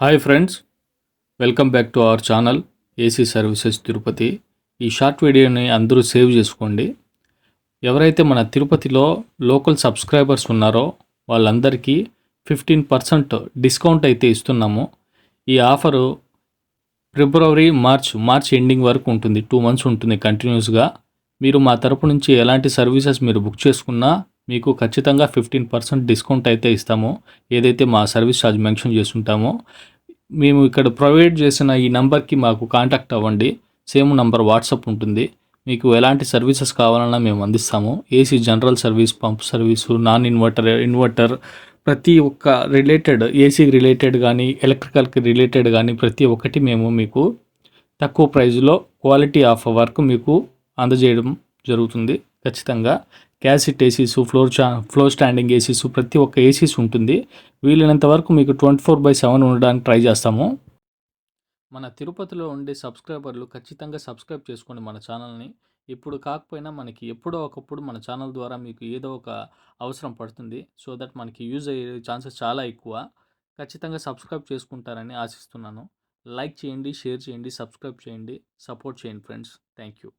Hi friends, welcome back to our channel AC services Tirupati. ఈ short వీడియోని అందరూ save చేసుకోండి. ఎవరైతే మన తిరుపతిలో లోకల్ సబ్స్క్రైబర్స్ ఉన్నారో వాళ్ళందరికీ 15% డిస్కౌంట్ అయితే ఇస్తున్నాము. ఈ ఆఫరు ఫిబ్రవరి మార్చ్ ఎండింగ్ వరకు ఉంటుంది. 2 మంత్స్ ఉంటుంది కంటిన్యూస్గా. మీరు మా తరపు నుంచి ఎలాంటి సర్వీసెస్ మీరు బుక్ చేసుకున్నా మీకు ఖచ్చితంగా 15% డిస్కౌంట్ అయితే ఇస్తాము. ఏదైతే మా సర్వీస్ ఛార్జ్ మెన్షన్ చేసుంటామో మేము ఇక్కడ ప్రొవైడ్ చేసిన ఈ నంబర్కి మాకు కాంటాక్ట్ అవ్వండి. సేమ్ నంబర్ వాట్సాప్ ఉంటుంది. మీకు ఎలాంటి సర్వీసెస్ కావాలన్నా మేము అందిస్తాము. AC general service, pump service, non inverter ప్రతి ఒక్క రిలేటెడ్ ఏసీకి రిలేటెడ్ కానీ ఎలక్ట్రికల్కి రిలేటెడ్ కానీ ప్రతి ఒక్కటి మేము మీకు తక్కువ ప్రైజ్లో క్వాలిటీ ఆఫ్ వర్క్ మీకు అందజేయడం జరుగుతుంది. ఖచ్చితంగా cassette ACs, floor standing ACs ప్రతి ఒక్క ఏసీస్ ఉంటుంది. వీలైనంత వరకు మీకు 24/7 ఉండడానికి ట్రై చేస్తాము. మన తిరుపతిలో ఉండే సబ్స్క్రైబర్లు ఖచ్చితంగా సబ్స్క్రైబ్ చేసుకోండి మన ఛానల్ని. ఇప్పుడు కాకపోయినా మనకి ఎప్పుడో ఒకప్పుడు మన ఛానల్ ద్వారా మీకు ఏదో ఒక అవసరం పడుతుంది. సో దట్ మనకి యూజ్ అయ్యే ఛాన్సెస్ చాలా ఎక్కువ. ఖచ్చితంగా సబ్స్క్రైబ్ చేసుకుంటారని ఆశిస్తున్నాను. లైక్ చేయండి, షేర్ చేయండి, సబ్స్క్రైబ్ చేయండి, సపోర్ట్ చేయండి ఫ్రెండ్స్. Thank you.